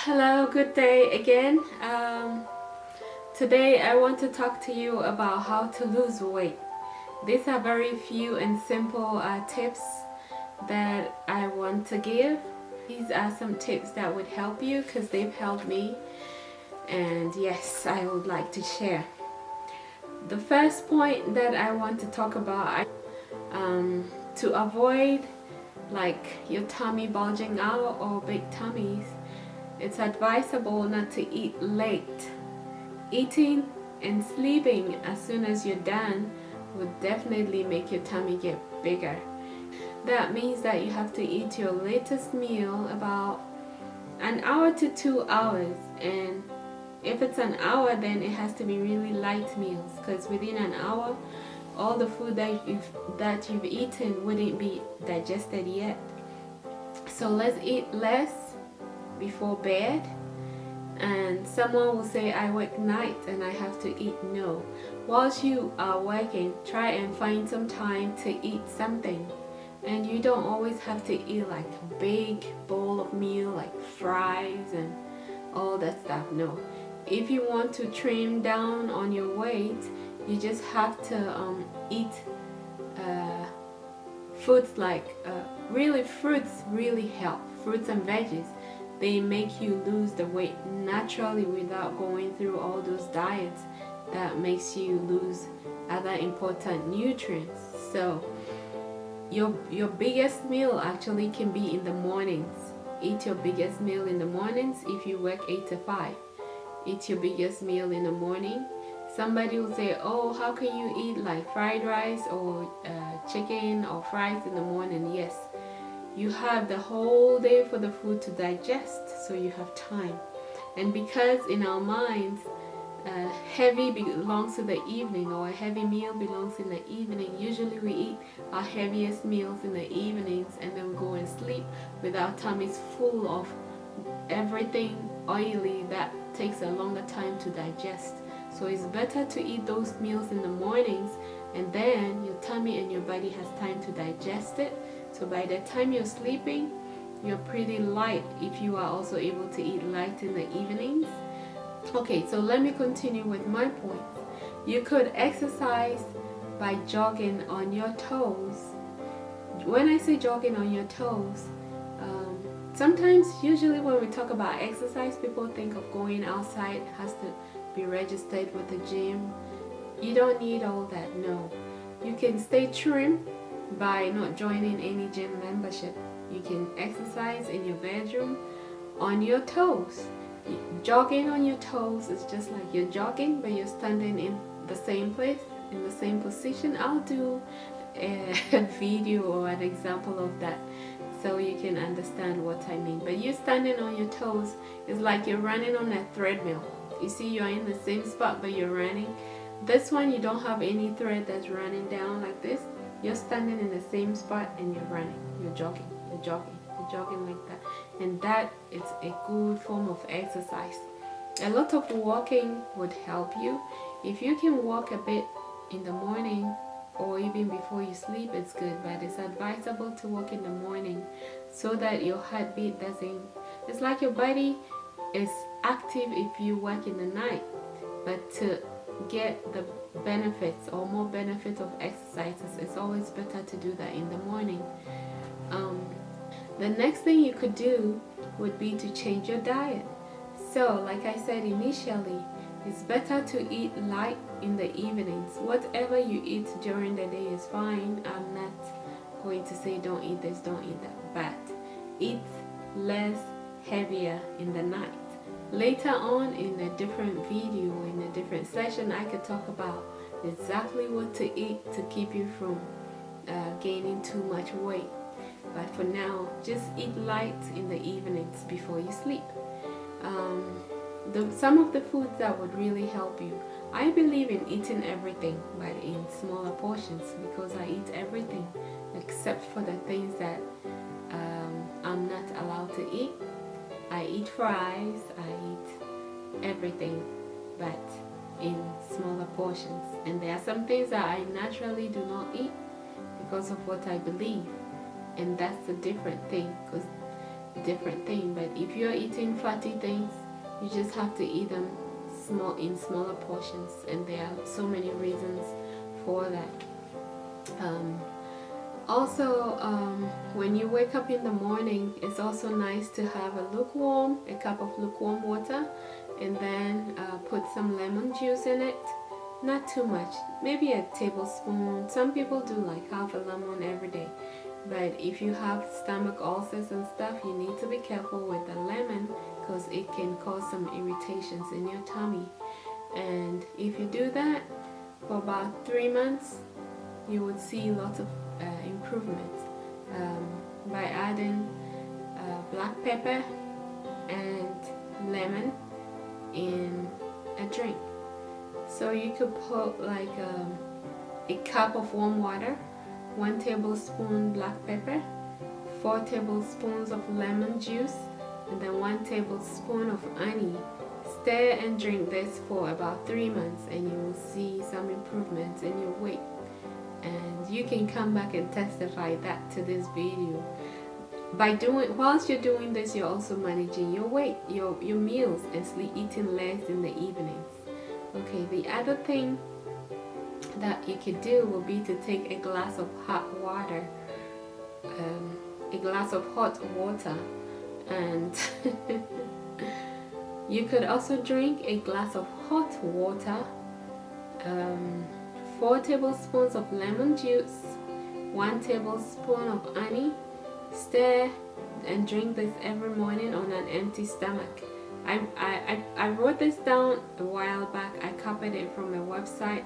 Hello, good day again. Today I want to talk to you about how to lose weight. These are very few and simple tips that I want to give. These are some tips that would help you because they've helped me, and yes, I would like to share. The first point that I want to talk about, to avoid like your tummy bulging out or big tummies, it's advisable not to eat late. Eating and sleeping as soon as you're done would definitely make your tummy get bigger. That means that you have to eat your latest meal about an hour to 2 hours, and if it's an hour, then it has to be really light meals, because within an hour all the food that you've eaten wouldn't be digested yet. So let's eat less before bed. And someone will say, I work night and I have to eat. No, whilst you are working, try and find some time to eat something. And you don't always have to eat like a big bowl of meal like fries and all that stuff. No, if you want to trim down on your weight, you just have to eat foods like fruits really help. Fruits and veggies, they make you lose the weight naturally without going through all those diets that makes you lose other important nutrients. So your biggest meal actually can be in the mornings. Eat your biggest meal in the mornings. If you work 8 to 5, eat your biggest meal in the morning. Somebody will say, oh, how can you eat like fried rice or chicken or fries in the morning? Yes, you have the whole day for the food to digest, so you have time. And because in our minds, heavy belongs to the evening, or a heavy meal belongs in the evening, usually we eat our heaviest meals in the evenings and then we go and sleep with our tummies full of everything oily that takes a longer time to digest. So it's better to eat those meals in the mornings, and then your tummy and your body has time to digest it. So by the time you're sleeping, you're pretty light if you are also able to eat light in the evenings. Okay, so let me continue with my point. You could exercise by jogging on your toes. When I say jogging on your toes, sometimes, usually when we talk about exercise, people think of going outside, has to be registered with the gym. You don't need all that, no. You can stay trim by not joining any gym membership. You can exercise in your bedroom on your toes. Jogging on your toes is just like you're jogging, but you're standing in the same place, in the same position. I'll do a video or an example of that so you can understand what I mean. But you standing on your toes is like you're running on a treadmill. You see, you're in the same spot, but you're running. This one, you don't have any thread that's running down like this. You're standing in the same spot and you're running. You're jogging. You're jogging. You're jogging like that. And that is a good form of exercise. A lot of walking would help you. If you can walk a bit in the morning or even before you sleep, it's good. But it's advisable to walk in the morning so that your heartbeat doesn't... It's like your body is active if you work in the night. But to get the benefits or more benefits of exercises, it's always better to do that in the morning. The next thing you could do would be to change your diet. So like I said initially, it's better to eat light in the evenings. Whatever you eat during the day is fine. I'm not going to say don't eat this, don't eat that, but eat less, heavier in the night. Later on in a different video, in a different session, I could talk about exactly what to eat to keep you from gaining too much weight. But for now, just eat light in the evenings before you sleep. Some of the foods that would really help you. I believe in eating everything, but in smaller portions, because I eat everything except for the things that I'm not allowed to eat. I eat fries, I eat everything, but in smaller portions. And there are some things that I naturally do not eat because of what I believe. And that's a different thing, because different thing. But if you're eating fatty things, you just have to eat them in smaller portions, and there are so many reasons for that. Also, when you wake up in the morning, it's also nice to have a cup of lukewarm water, and then put some lemon juice in it. Not too much, maybe a tablespoon. Some people do like half a lemon every day. But if you have stomach ulcers and stuff, you need to be careful with the lemon, because it can cause some irritations in your tummy. And if you do that for about 3 months, you would see lots of improvement by adding black pepper and lemon in a drink. So you could put like a cup of warm water, 1 tablespoon black pepper, 4 tablespoons of lemon juice, and then 1 tablespoon of honey. Stir and drink this for about 3 months, and you will see some improvements in your weight. And you can come back and testify that to this video. Whilst you're doing this, you're also managing your weight, your meals, and eating less in the evenings. Okay, the other thing that you could do will be to take a glass of hot water, and you could also drink a glass of hot water, 4 tablespoons of lemon juice, 1 tablespoon of honey. Stir and drink this every morning on an empty stomach. I wrote this down a while back. I copied it from a website.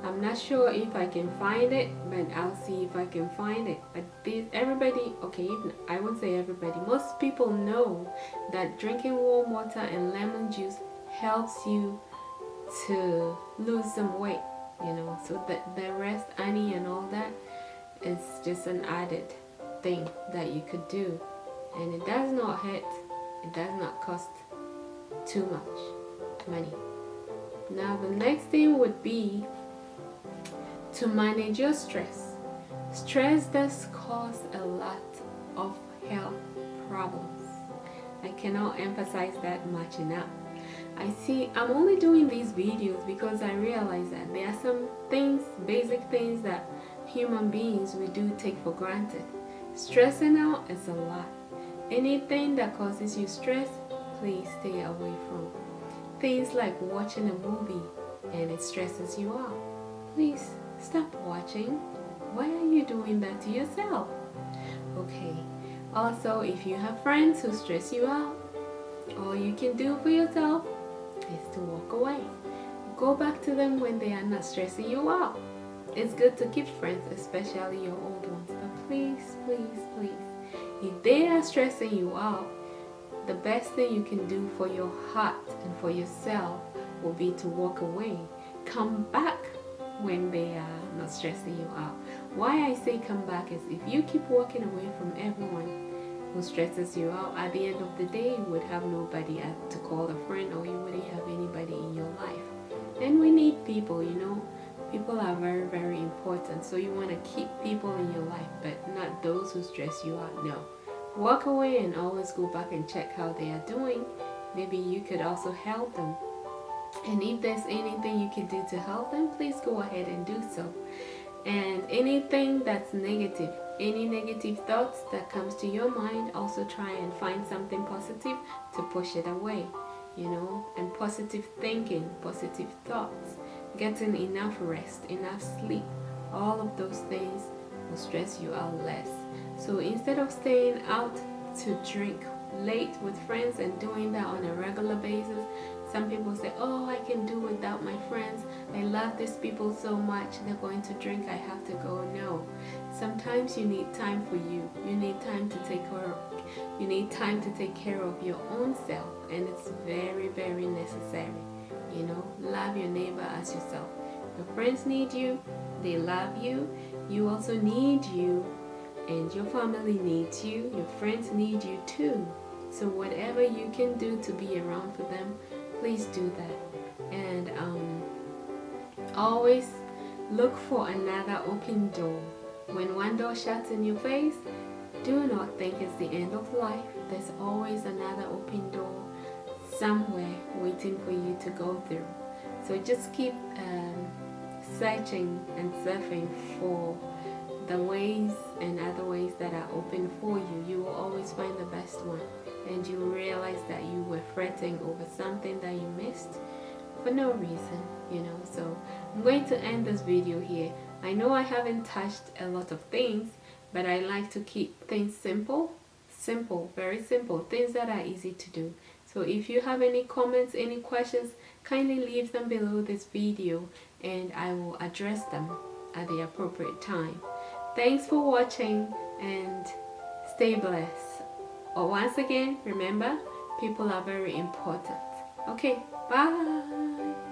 I'm not sure if I can find it, but I'll see if I can find it. But everybody, okay, I won't say everybody, most people know that drinking warm water and lemon juice helps you to lose some weight, you know. So the rest, honey and all that, is just an added thing that you could do, and it does not hurt, it does not cost too much money. Now the next thing would be to manage your stress. Stress does cause a lot of health problems. I cannot emphasize that much enough. I'm only doing these videos because I realize that there are some things, basic things that human beings we do take for granted. Stressing out is a lot. Anything that causes you stress, please stay away from. Things like watching a movie and it stresses you out. Please stop watching. Why are you doing that to yourself? Okay. Also, if you have friends who stress you out, all you can do for yourself is to walk away. Go back to them when they are not stressing you out. It's good to keep friends, especially your old ones. But please, please, please, if they are stressing you out, the best thing you can do for your heart and for yourself will be to walk away. Come back when they are not stressing you out. Why I say come back is if you keep walking away from everyone who stresses you out, at the end of the day you would have nobody to call a friend, or you wouldn't have anybody in your life. And we need people, you know. People are very, very important. So you want to keep people in your life, but not those who stress you out. No. Walk away and always go back and check how they are doing. Maybe you could also help them. And if there's anything you can do to help them, please go ahead and do so. And anything that's negative, any negative thoughts that comes to your mind, also try and find something positive to push it away, you know. And positive thinking, positive thoughts, getting enough rest, enough sleep, all of those things will stress you out less. So instead of staying out to drink late with friends and doing that on a regular basis, some people say, oh, I can do without my friends. I love these people so much. They're going to drink. I have to go. No. Sometimes you need time for you. You need time to take care of your own self, and it's very, very necessary. You know, love your neighbor as yourself. Your friends need you. They love you. You also need you, and your family needs you. Your friends need you too. So whatever you can do to be around for them, please do that. And always look for another open door. When one door shuts in your face, do not think it's the end of life. there's always another open door somewhere waiting for you to go through. So just keep searching and surfing for the ways and other ways that are open for you. You will always find the best one, and you will realize that you were fretting over something that you missed for no reason, you know. So I'm going to end this video here. I know I haven't touched a lot of things, but I like to keep things simple, very simple, things that are easy to do. So if you have any comments, any questions, kindly leave them below this video and I will address them at the appropriate time. Thanks for watching and stay blessed. Once again, remember, people are very important. Okay, bye.